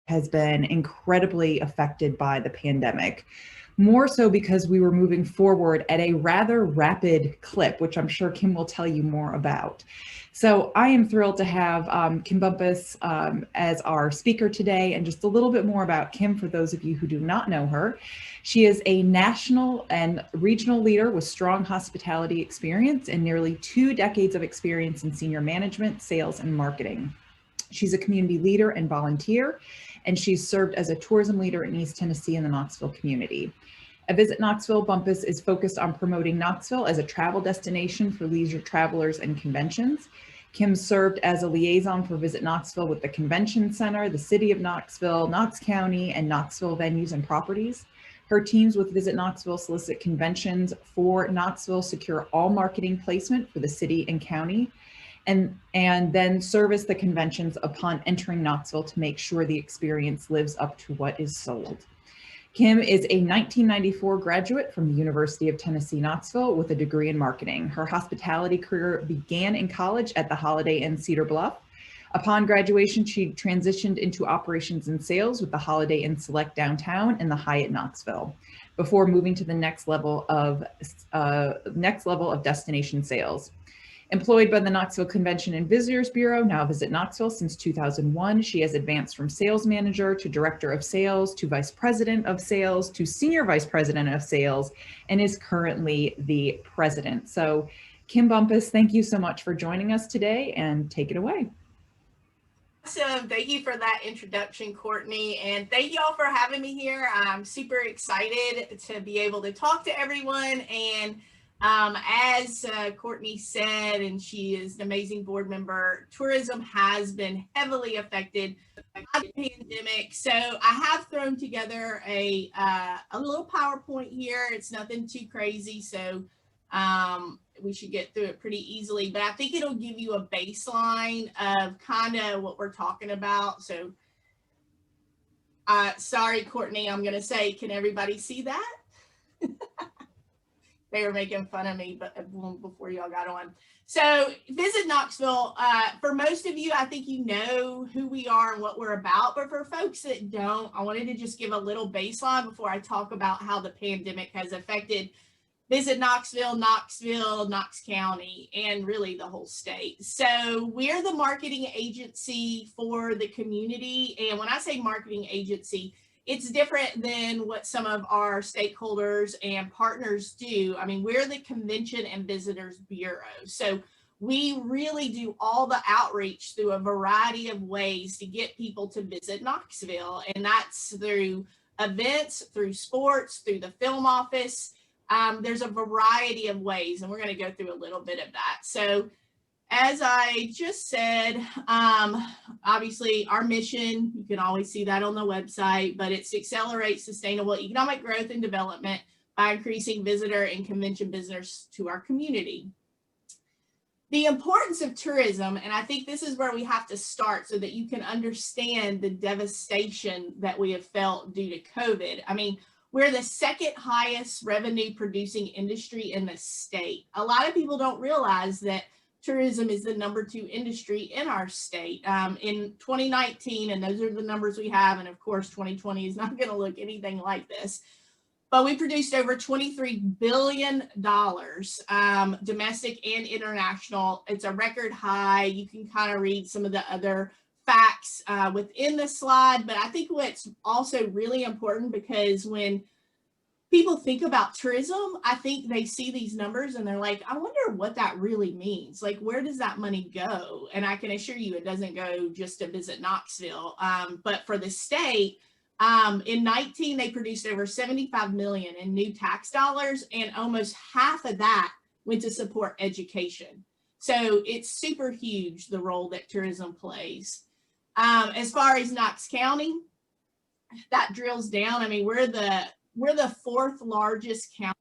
has been incredibly affected by the pandemic, more so because we were moving forward at a rather rapid clip, which I'm sure Kim will tell you more about. So I am thrilled to have Kim Bumpas as our speaker today, and just a little bit more about Kim for those of you who do not know her. She is a national and regional leader with strong hospitality experience and nearly 2 decades of experience in senior management, sales, and marketing. She's a community leader and volunteer, and she's served as a tourism leader in East Tennessee and the Knoxville community. At Visit Knoxville, Bumpas is focused on promoting Knoxville as a travel destination for leisure travelers and conventions. Kim served as a liaison for Visit Knoxville with the Convention Center, the City of Knoxville, Knox County, and Knoxville venues and properties. Her teams with Visit Knoxville solicit conventions for Knoxville, secure all marketing placement for the city and county, and then service the conventions upon entering Knoxville to make sure the experience lives up to what is sold. Kim is a 1994 graduate from the University of Tennessee, Knoxville with a degree in marketing. Her hospitality career began in college at the Holiday Inn Cedar Bluff. Upon graduation, she transitioned into operations and sales with the Holiday Inn Select Downtown and the Hyatt Knoxville, before moving to the next level of destination sales. Employed by the Knoxville Convention and Visitors Bureau, now Visit Knoxville, since 2001, she has advanced from sales manager to director of sales to vice president of sales to senior vice president of sales, and is currently the president. So Kim Bumpas, thank you so much for joining us today, and take it away. Awesome. Thank you for that introduction, Courtney. And thank you all for having me here. I'm super excited to be able to talk to everyone. And as Courtney said, and she is an amazing board member, tourism has been heavily affected by the pandemic. So I have thrown together a little PowerPoint here. It's nothing too crazy. So we should get through it pretty easily, but I think it'll give you a baseline of kind of what we're talking about. So sorry, Courtney, I'm going to say, can everybody see that? They were making fun of me but before y'all got on. So Visit Knoxville, for most of you, I think you know who we are and what we're about, but for folks that don't, I wanted to just give a little baseline before I talk about how the pandemic has affected Visit Knoxville, Knox County, and really the whole state. So we're the marketing agency for the community. And when I say marketing agency, it's different than what some of our stakeholders and partners do. I mean, we're the Convention and Visitors Bureau. So we really do all the outreach through a variety of ways to get people to visit Knoxville. And that's through events, through sports, through the film office. There's a variety of ways, and we're going to go through a little bit of that. So as I just said, obviously our mission, you can always see that on the website, but it's to accelerate sustainable economic growth and development by increasing visitor and convention visitors to our community. The importance of tourism, and I think this is where we have to start so that you can understand the devastation that we have felt due to COVID. I mean, we're the second highest revenue producing industry in the state. A lot of people don't realize that tourism is the #2 industry in our state. In 2019, and those are the numbers we have, and of course 2020 is not going to look anything like this, but we produced over $23 billion, domestic and international. It's a record high. You can kind of read some of the other facts within the slide, but I think what's also really important, because when people think about tourism, I think they see these numbers and they're like, I wonder what that really means. Like, where does that money go? And I can assure you it doesn't go just to Visit Knoxville, but for the state, in 19, they produced over 75 million in new tax dollars, and almost half of that went to support education. So it's super huge, the role that tourism plays. As far as Knox County, that drills down. I mean, we're the 4th largest county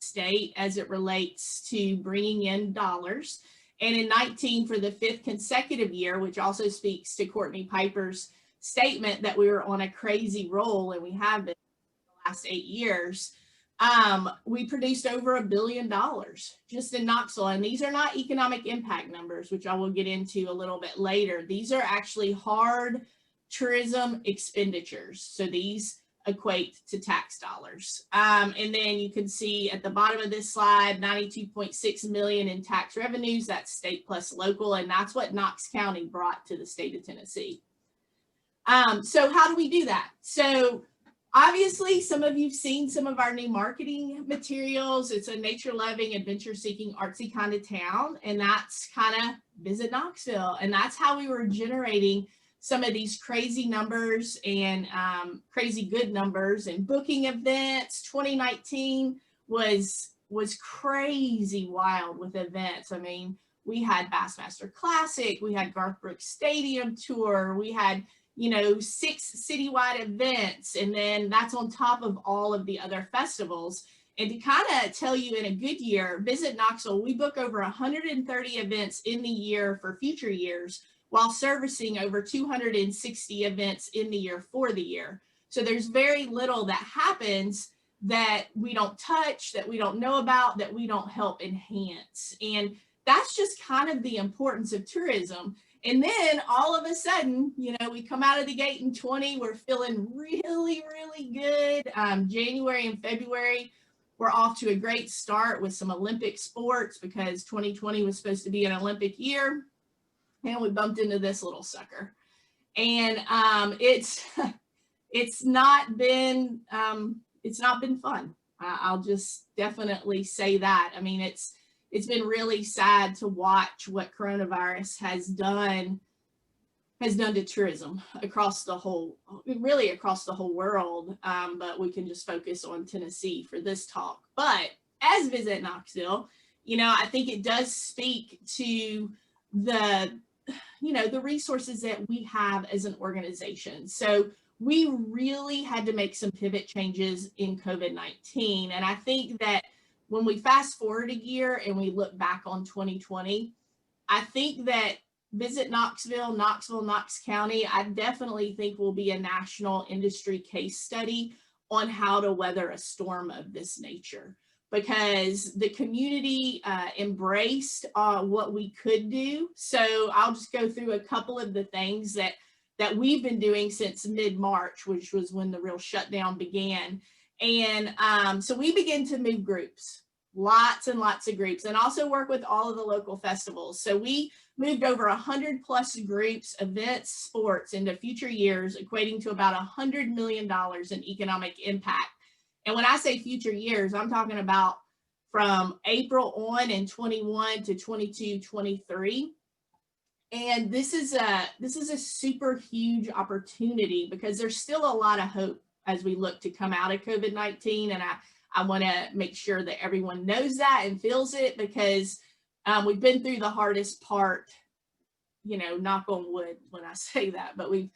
state as it relates to bringing in dollars. And in 19, for the 5th consecutive year, which also speaks to Courtney Piper's statement that we were on a crazy roll, and we have been the last 8 years, we produced over $1 billion just in Knoxville. And these are not economic impact numbers, which I will get into a little bit later. These are actually hard tourism expenditures. So these equate to tax dollars. And then you can see at the bottom of this slide, 92.6 million in tax revenues, that's state plus local, and that's what Knox County brought to the state of Tennessee. So how do we do that? So obviously, some of you've seen some of our new marketing materials. It's a nature-loving, adventure-seeking, artsy kind of town, and that's kind of Visit Knoxville. And that's how we were generating some of these crazy numbers and crazy good numbers and booking events. 2019 was crazy wild with events. I mean, we had Bassmaster Classic, we had Garth Brooks Stadium Tour, we had 6 citywide events, and then that's on top of all of the other festivals. And to kind of tell you, in a good year, Visit Knoxville, we book over 130 events in the year for future years, while servicing over 260 events in the year for the year. So there's very little that happens that we don't touch, that we don't know about, that we don't help enhance. And that's just kind of the importance of tourism. And then all of a sudden, we come out of the gate in 20, we're feeling really, really good. January and February, we're off to a great start with some Olympic sports because 2020 was supposed to be an Olympic year. And we bumped into this little sucker. And it's not been fun. I'll just definitely say that. I mean, it's been really sad to watch what coronavirus has done to tourism across the whole world. But we can just focus on Tennessee for this talk. But as Visit Knoxville, I think it does speak to the resources that we have as an organization. So we really had to make some pivot changes in COVID-19. And I think that when we fast forward a year and we look back on 2020, I think that Visit Knoxville, Knox County, I definitely think will be a national industry case study on how to weather a storm of this nature, because the community embraced what we could do. So I'll just go through a couple of the things that we've been doing since mid-March, which was when the real shutdown began. And so we began to move groups, lots and lots of groups, and also work with all of the local festivals. So we moved over 100 plus groups, events, sports into future years, equating to about $100 million in economic impact. And when I say future years, I'm talking about from April on in 21 to 22, 23. And this is a super huge opportunity because there's still a lot of hope as we look to come out of COVID-19. And I want to make sure that everyone knows that and feels it, because we've been through the hardest part, knock on wood when I say that, but we've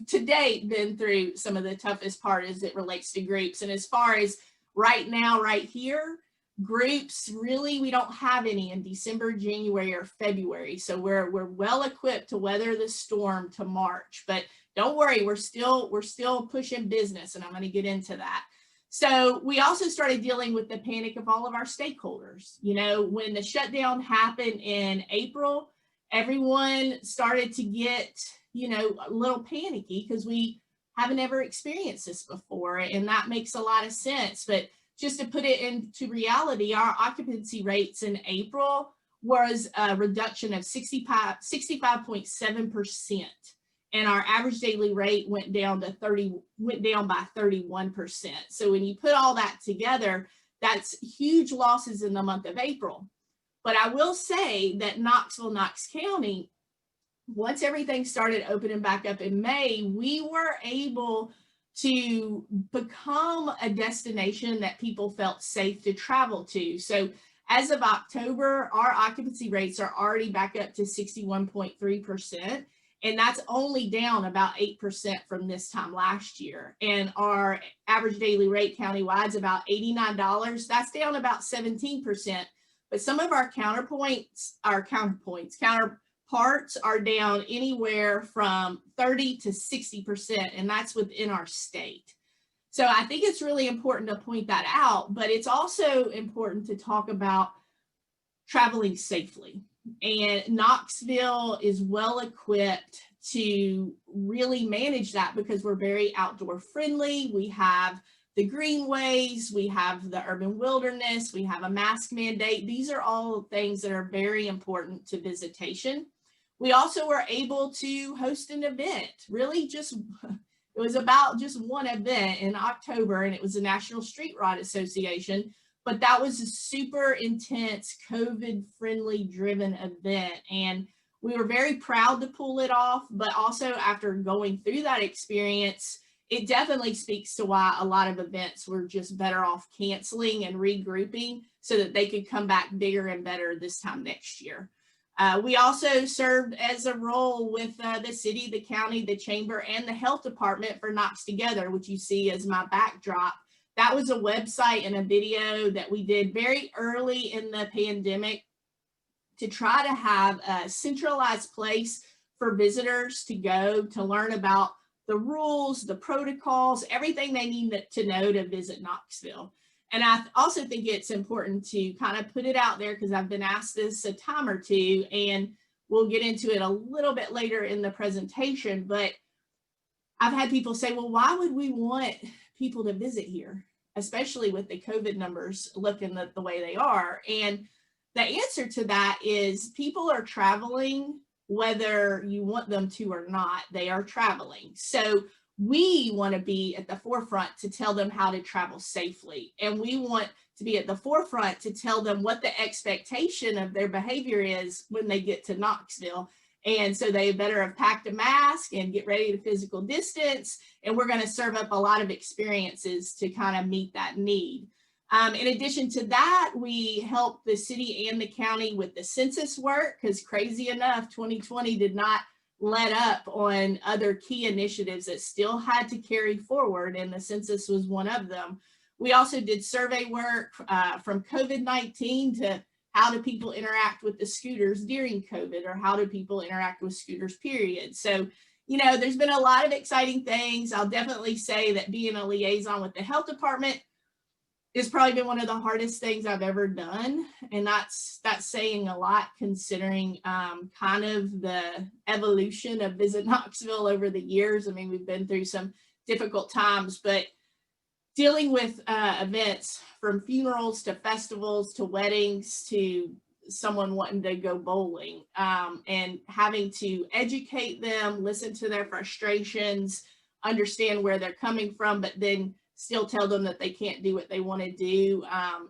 to date been through some of the toughest part as it relates to groups. And as far as right now, right here, groups, really, we don't have any in December, January, or February. So we're well equipped to weather the storm to March, but don't worry, we're still pushing business, and I'm going to get into that. So we also started dealing with the panic of all of our stakeholders. When the shutdown happened in April, everyone started to get, a little panicky because we haven't ever experienced this before. And that makes a lot of sense. But just to put it into reality, our occupancy rates in April was a reduction of 65.7%. And our average daily rate went down by 31%. So when you put all that together, that's huge losses in the month of April. But I will say that Knoxville, Knox County, once everything started opening back up in May, we were able to become a destination that people felt safe to travel to. So as of October, our occupancy rates are already back up to 61.3%. And that's only down about 8% from this time last year. And our average daily rate countywide is about $89. That's down about 17%. But some of our counterparts are down anywhere from 30 to 60%, and that's within our state. So I think it's really important to point that out, but it's also important to talk about traveling safely. And Knoxville is well equipped to really manage that because we're very outdoor friendly. We have the greenways, we have the urban wilderness, we have a mask mandate. These are all things that are very important to visitation. We also were able to host an event, really just, it was about just one event in October, and it was the National Street Rod Association, but that was a super intense COVID-friendly driven event. And we were very proud to pull it off, but also after going through that experience, it definitely speaks to why a lot of events were just better off canceling and regrouping so that they could come back bigger and better this time next year. We also served as a role with the city, the county, the chamber, and the health department for Knox Together, which you see as my backdrop. That was a website and a video that we did very early in the pandemic to try to have a centralized place for visitors to go to learn about the rules, the protocols, everything they need to know to visit Knoxville. And I also think it's important to kind of put it out there because I've been asked this a time or two, and we'll get into it a little bit later in the presentation, but I've had people say, well, why would we want people to visit here, especially with the COVID numbers looking the way they are? And the answer to that is people are traveling whether you want them to or not, they are traveling. So we want to be at the forefront to tell them how to travel safely. And we want to be at the forefront to tell them what the expectation of their behavior is when they get to Knoxville. And so they better have packed a mask and get ready to physical distance. And we're going to serve up a lot of experiences to kind of meet that need. In addition to that, we helped the city and the county with the census work because crazy enough, 2020 did not let up on other key initiatives that still had to carry forward, and the census was one of them. We also did survey work from COVID-19 to how do people interact with the scooters during COVID, or how do people interact with scooters, period. So, you know, there's been a lot of exciting things. I'll definitely say that being a liaison with the health department it's probably been one of the hardest things I've ever done. And that's saying a lot considering kind of the evolution of Visit Knoxville over the years. I mean, we've been through some difficult times, but dealing with events from funerals to festivals to weddings to someone wanting to go bowling and having to educate them, listen to their frustrations, understand where they're coming from, but then still tell them that they can't do what they want to do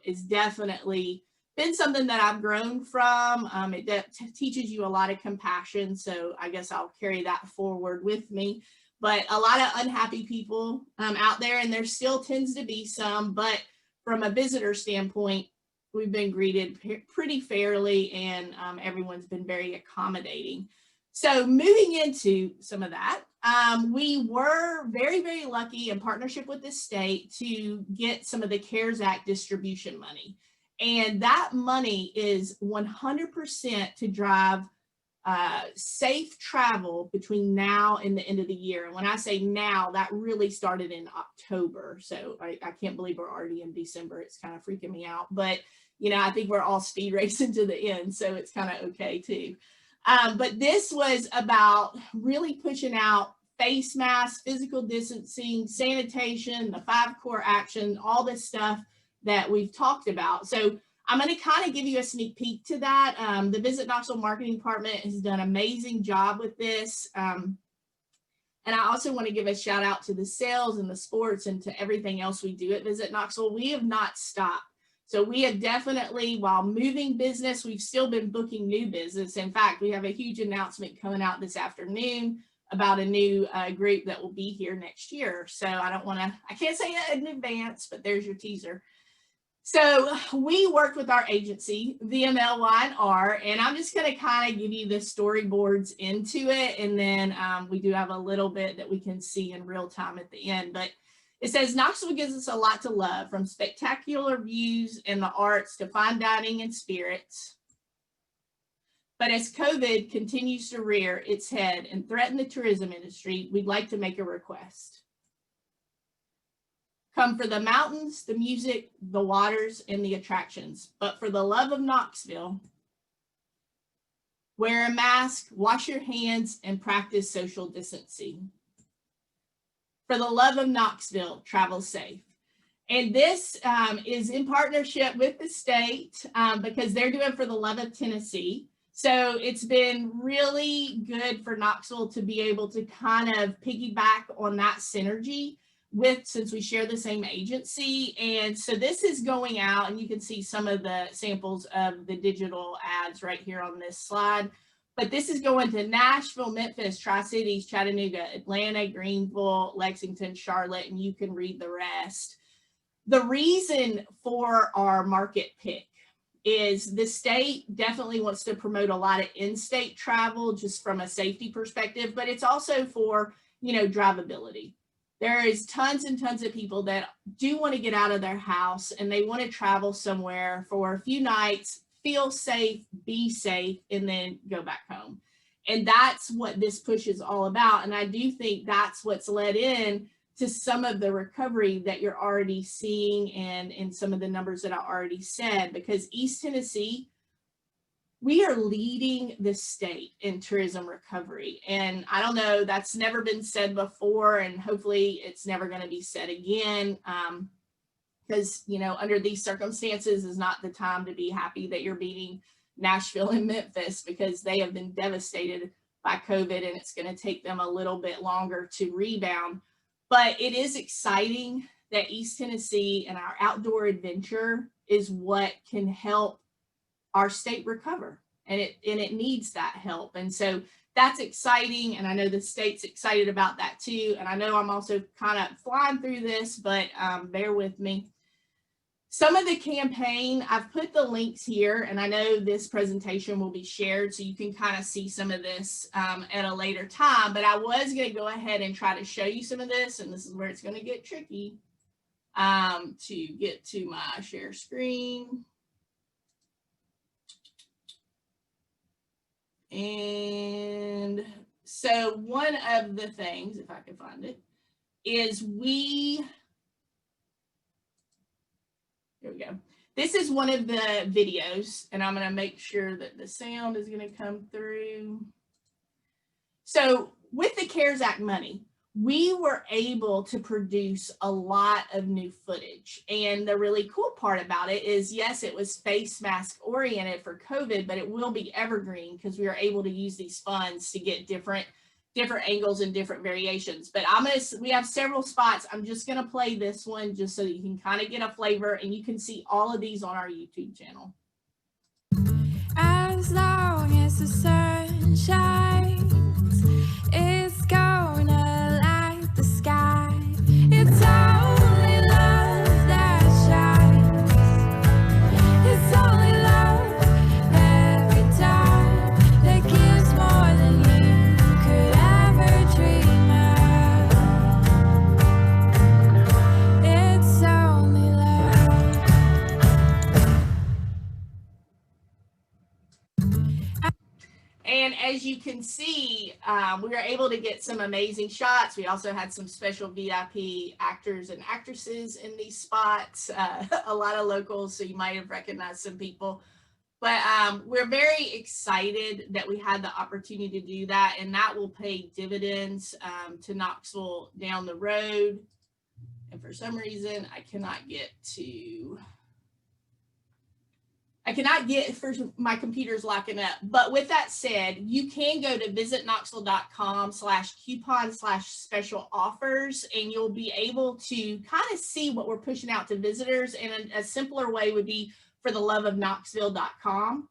is definitely been something that I've grown from. It teaches you a lot of compassion. So I guess I'll carry that forward with me. But a lot of unhappy people out there, and there still tends to be some, but from a visitor standpoint, we've been greeted pretty fairly, and everyone's been very accommodating. So moving into some of that, we were very, very lucky in partnership with the state to get some of the CARES Act distribution money. And that money is 100% to drive safe travel between now and the end of the year. And when I say now, that really started in October. So I can't believe we're already in December. It's kind of freaking me out. But, you know, I think we're all speed racing to the end. So it's kind of okay too. But this was about really pushing out face masks, physical distancing, sanitation, the 5 core actions, all this stuff that we've talked about. So I'm going to kind of give you a sneak peek to that. The Visit Knoxville Marketing Department has done an amazing job with this. And I also want to give a shout out to the sales and the sports and to everything else we do at Visit Knoxville. We have not stopped. So we have definitely, while moving business, we've still been booking new business. In fact, we have a huge announcement coming out this afternoon about a new group that will be here next year. So I can't say it in advance, but there's your teaser. So we worked with our agency, VMLY&R, and I'm just going to kind of give you the storyboards into it. And then we do have a little bit that we can see in real time at the end. But it says, Knoxville gives us a lot to love, from spectacular views and the arts to fine dining and spirits. But as COVID continues to rear its head and threaten the tourism industry, we'd like to make a request. Come for the mountains, the music, the waters, and the attractions. But for the love of Knoxville, Wear a mask, wash your hands, and practice social distancing. For the love of Knoxville, travel safe. And this is in partnership with the state because they're doing For the Love of Tennessee. So it's been really good for Knoxville to be able to kind of piggyback on that synergy since we share the same agency. And so this is going out, and you can see some of the samples of the digital ads right here on this slide. But this is going to Nashville, Memphis, Tri-Cities, Chattanooga, Atlanta, Greenville, Lexington, Charlotte, and you can read the rest. The reason for our market pick is the state definitely wants to promote a lot of in-state travel just from a safety perspective, but it's also for, drivability. There is tons and tons of people that do want to get out of their house and they want to travel somewhere for a few nights, feel safe, be safe, and then go back home. And that's what this push is all about. And I do think that's what's led in to some of the recovery that you're already seeing and in some of the numbers that I already said, because East Tennessee, we are leading the state in tourism recovery. And I don't know, that's never been said before, and hopefully it's never going to be said again. Because, under these circumstances is not the time to be happy that you're beating Nashville and Memphis, because they have been devastated by COVID and it's going to take them a little bit longer to rebound. But it is exciting that East Tennessee and our outdoor adventure is what can help our state recover, and it needs that help. And so that's exciting, and I know the state's excited about that too. And I know I'm also kind of flying through this, but bear with me. Some of the campaign, I've put the links here, and I know this presentation will be shared so you can kind of see some of this at a later time, but I was going to go ahead and try to show you some of this, and this is where it's going to get tricky to get to my share screen. And so one of the things, if I can find it, is here we go. This is one of the videos, and I'm going to make sure that the sound is going to come through. So with the CARES Act money, we were able to produce a lot of new footage. And the really cool part about it is, yes, it was face mask oriented for COVID, but it will be evergreen because we are able to use these funds to get different angles and different variations. But we have several spots. I'm just going to play this one just so that you can kind of get a flavor, and you can see all of these on our YouTube channel. As long as the sun shines, it's gonna light the sky. It's only love that shines. It's only love every time that gives more than you could ever dream of. It's only love. And as you can see, we were able to get some amazing shots. We also had some special VIP actors and actresses in these spots, a lot of locals, so you might have recognized some people. But we're very excited that we had the opportunity to do that, and that will pay dividends to Knoxville down the road. And for some reason, I cannot get, first my computer's locking up. But with that said, you can go to visitknoxville.com/coupon/special offers, and you'll be able to kind of see what we're pushing out to visitors. And a simpler way would be fortheloveofknoxville.com.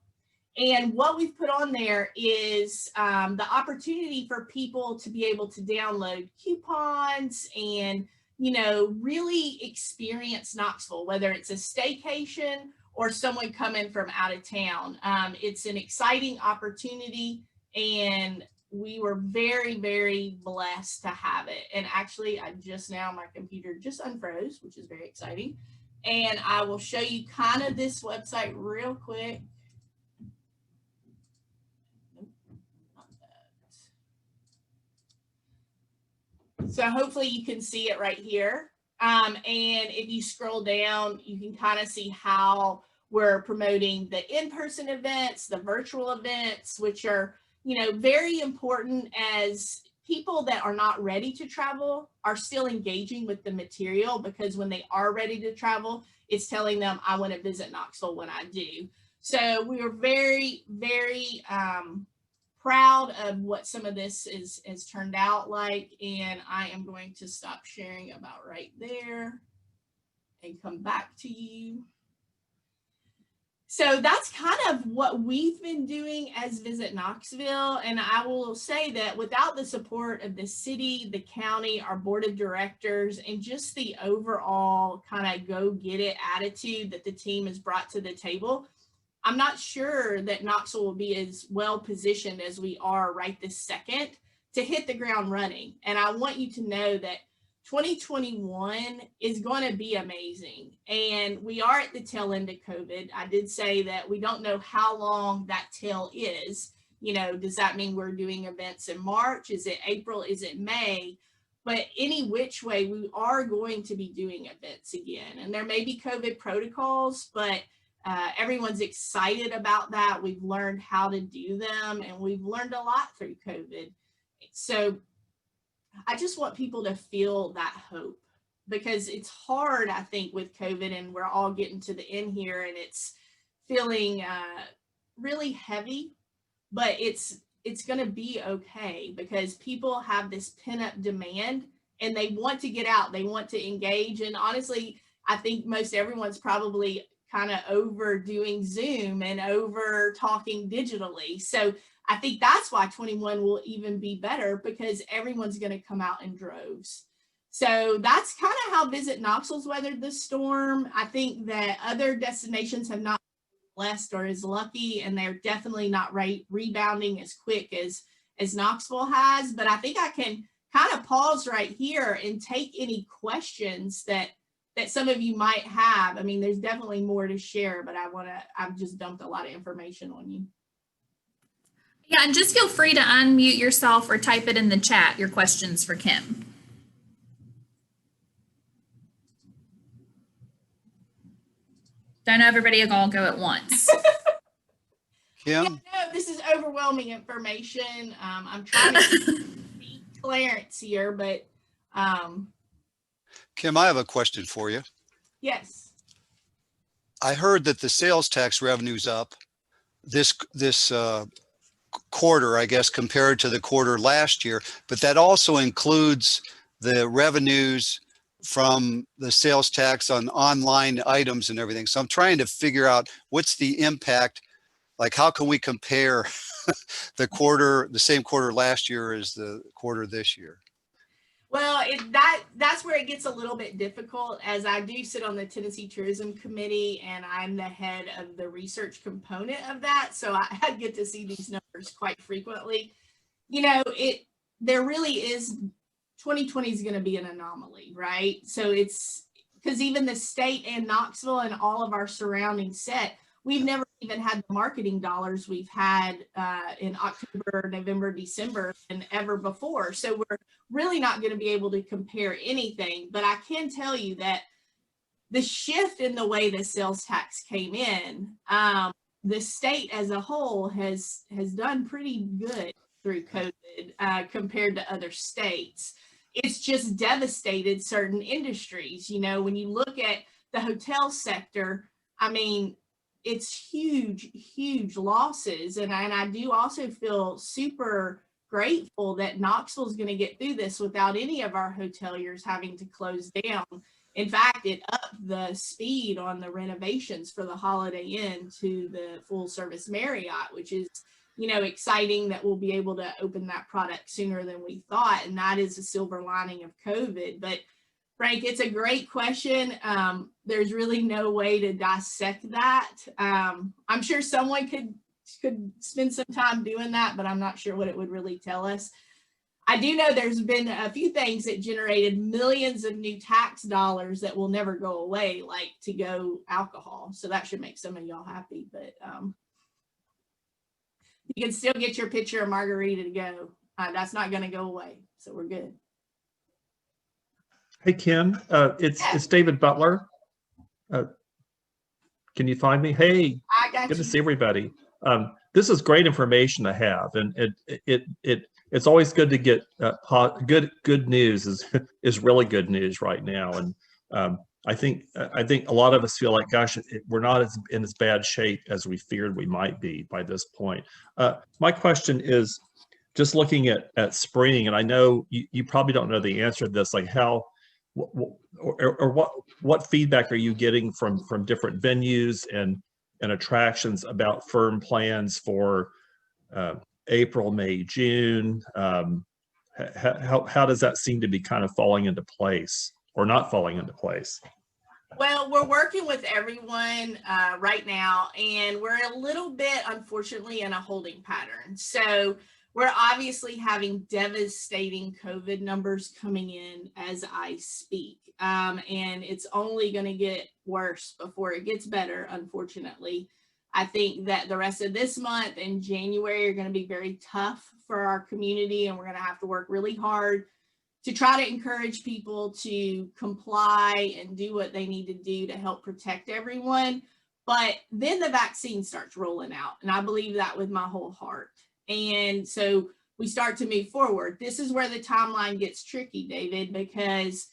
And what we've put on there is the opportunity for people to be able to download coupons and, really experience Knoxville, whether it's a staycation or someone coming from out of town. It's an exciting opportunity, and we were very, very blessed to have it. And actually, my computer just unfroze, which is very exciting. And I will show you kind of this website real quick. So hopefully you can see it right here. And if you scroll down, you can kind of see how We're promoting the in-person events, the virtual events, which are, very important as people that are not ready to travel are still engaging with the material, because when they are ready to travel, it's telling them, I want to visit Knoxville when I do. So we are very, very proud of what some of this has turned out like. And I am going to stop sharing about right there and come back to you. So that's kind of what we've been doing as Visit Knoxville. And I will say that without the support of the city, the county, our board of directors, and just the overall kind of go get it attitude that the team has brought to the table, I'm not sure that Knoxville will be as well positioned as we are right this second to hit the ground running. And I want you to know that 2021 is going to be amazing. And we are at the tail end of COVID. I did say that we don't know how long that tail is. Does that mean we're doing events in March? Is it April? Is it May? But any which way, we are going to be doing events again. And there may be COVID protocols, but everyone's excited about that. We've learned how to do them, and we've learned a lot through COVID. So I just want people to feel that hope, because it's hard, I think, with COVID, and we're all getting to the end here, and it's feeling really heavy, but it's going to be okay, because people have this pent-up demand and they want to get out, they want to engage. And honestly, I think most everyone's probably kind of overdoing Zoom and over talking digitally. So I think that's why 21 will even be better, because everyone's going to come out in droves. So that's kind of how Visit Knoxville's weathered the storm. I think that other destinations have not been blessed or as lucky, and they're definitely not rebounding as quick as Knoxville has. But I think I can kind of pause right here and take any questions that some of you might have. I mean, there's definitely more to share, but I've just dumped a lot of information on you. Yeah, and just feel free to unmute yourself or type it in the chat, your questions for Kim. Don't know everybody will all go at once. Kim? Yeah, no, this is overwhelming information. I'm trying to be clearance here, but Kim, I have a question for you. yes. I heard that the sales tax revenue's up this quarter, I guess, compared to the quarter last year, but that also includes the revenues from the sales tax on online items and everything. So I'm trying to figure out what's the impact, like how can we compare the same quarter last year as the quarter this year? Well, that's where it gets a little bit difficult, as I do sit on the Tennessee Tourism Committee, and I'm the head of the research component of that. So I get to see these numbers quite frequently. There really is, 2020 is going to be an anomaly, right? So it's because even the state and Knoxville and all of our surrounding set, we've never even had the marketing dollars we've had in October, November, December than ever before. So we're really not going to be able to compare anything. But I can tell you that the shift in the way the sales tax came in, the state as a whole has done pretty good through COVID compared to other states. It's just devastated certain industries. When you look at the hotel sector, I mean, it's huge losses. And I do also feel super grateful that Knoxville is going to get through this without any of our hoteliers having to close down. In fact, it upped the speed on the renovations for the Holiday Inn to the full service Marriott, which is, exciting that we'll be able to open that product sooner than we thought. And that is a silver lining of COVID. But Frank, it's a great question. There's really no way to dissect that. I'm sure someone could spend some time doing that, but I'm not sure what it would really tell us. I do know there's been a few things that generated millions of new tax dollars that will never go away, like to-go alcohol. So that should make some of y'all happy, but you can still get your pitcher of margarita to go. That's not going to go away. So we're good. Hey, Kim, it's David Butler. Can you find me? Hey, I got good you. to see everybody. This is great information to have, and it's always good to get good news is really good news right now. And I think a lot of us feel like, gosh, we're not in as bad shape as we feared we might be by this point. My question is, just looking at spring, and I know you probably don't know the answer to this, like how what feedback are you getting from different venues and attractions about firm plans for April, May, June? How does that seem to be kind of falling into place or not falling into place? Well, we're working with everyone right now, and we're a little bit, unfortunately, in a holding pattern. So we're obviously having devastating COVID numbers coming in as I speak. And it's only going to get worse before it gets better, unfortunately. I think that the rest of this month and January are going to be very tough for our community, and we're going to have to work really hard to try to encourage people to comply and do what they need to do to help protect everyone. But then the vaccine starts rolling out, and I believe that with my whole heart. And so we start to move forward. This is where the timeline gets tricky, David, because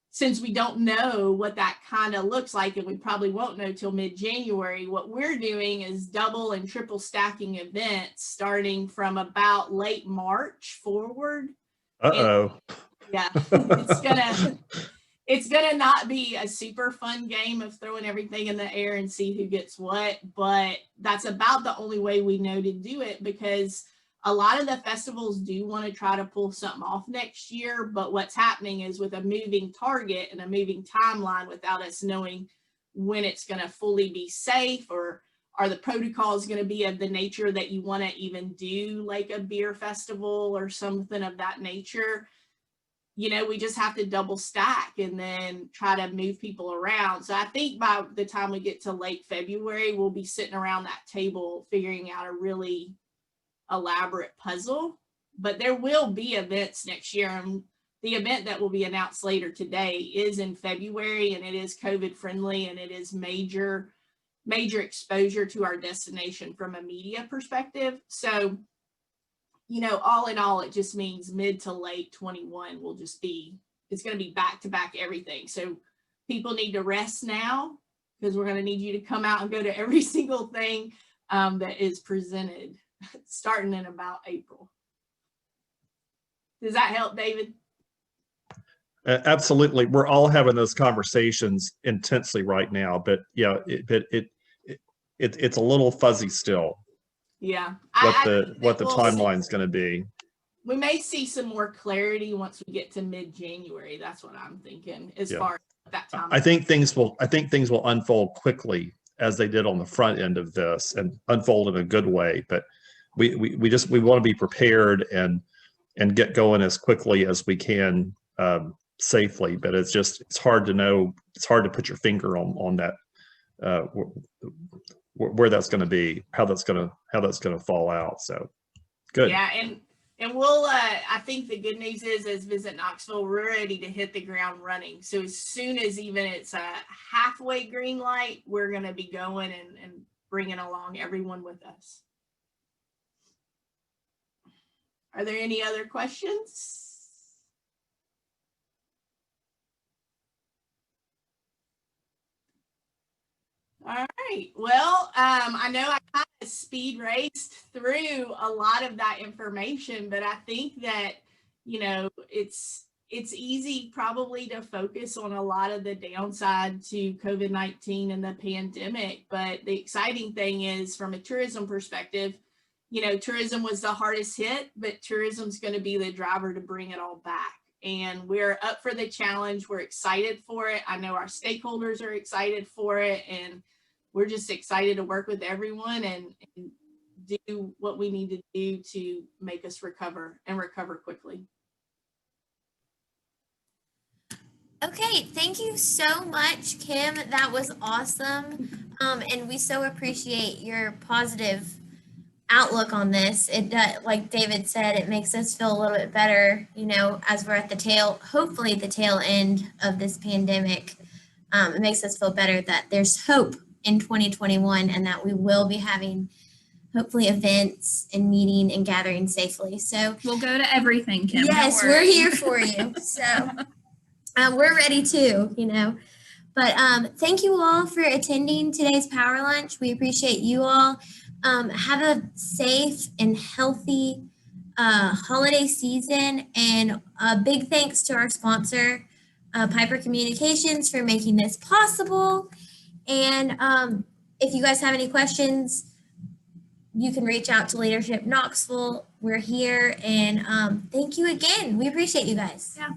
since we don't know what that kind of looks like, and we probably won't know till mid-January, what we're doing is double and triple stacking events starting from about late March forward. Uh-oh. Yeah, it's gonna not be a super fun game of throwing everything in the air and see who gets what, but that's about the only way we know to do it, because a lot of the festivals do want to try to pull something off next year, but what's happening is with a moving target and a moving timeline without us knowing when it's going to fully be safe, or are the protocols going to be of the nature that you want to even do like a beer festival or something of that nature. You know, we just have to double stack and then try to move people around. So I think by the time we get to late February, we'll be sitting around that table figuring out a really elaborate puzzle. But there will be events next year. And the event that will be announced later today is in February, and it is COVID friendly, and it is major exposure to our destination from a media perspective. So, you know, all in all, it just means mid to late 21 will just be, it's going to be back to back everything. So people need to rest now, because we're going to need you to come out and go to every single thing that is presented starting in about April. Does that help, David? Absolutely. We're all having those conversations intensely right now, but yeah, it's a little fuzzy still. Yeah. What the timeline's going to be. We may see some more clarity once we get to mid-January. That's what I'm thinking as far as that time. I think things will unfold quickly, as they did on the front end of this, and unfold in a good way. But we want to be prepared and get going as quickly as we can safely. But it's hard to know. It's hard to put your finger on that where that's going to be, how that's going to fall out. So good. Yeah, and we'll I think the good news is, as Visit Knoxville, we're ready to hit the ground running. So as soon as even it's a halfway green light, we're going to be going and bringing along everyone with us. Are there any other questions? All right. Well, I know I kind of speed raced through a lot of that information, but I think that, you know, it's easy probably to focus on a lot of the downside to COVID-19 and the pandemic. But the exciting thing is, from a tourism perspective, you know, tourism was the hardest hit, but tourism's going to be the driver to bring it all back. And we're up for the challenge. We're excited for it. I know our stakeholders are excited for it. And we're just excited to work with everyone and do what we need to do to make us recover and recover quickly. Okay, thank you so much, Kim. That was awesome. And we so appreciate your positive outlook on this. It, like David said, it makes us feel a little bit better, you know, as we're at the hopefully the tail end of this pandemic. It makes us feel better that there's hope in 2021, and that we will be having hopefully events and meeting and gathering safely. So We'll go to everything, Kim. don't yes, we're worry. here for you. So we're ready too, you know. But thank you all for attending today's Power Lunch. We appreciate you all. Have a safe and healthy holiday season, and a big thanks to our sponsor, Piper Communications, for making this possible. And if you guys have any questions, you can reach out to Leadership Knoxville. We're here, and thank you again. We appreciate you guys. Yeah.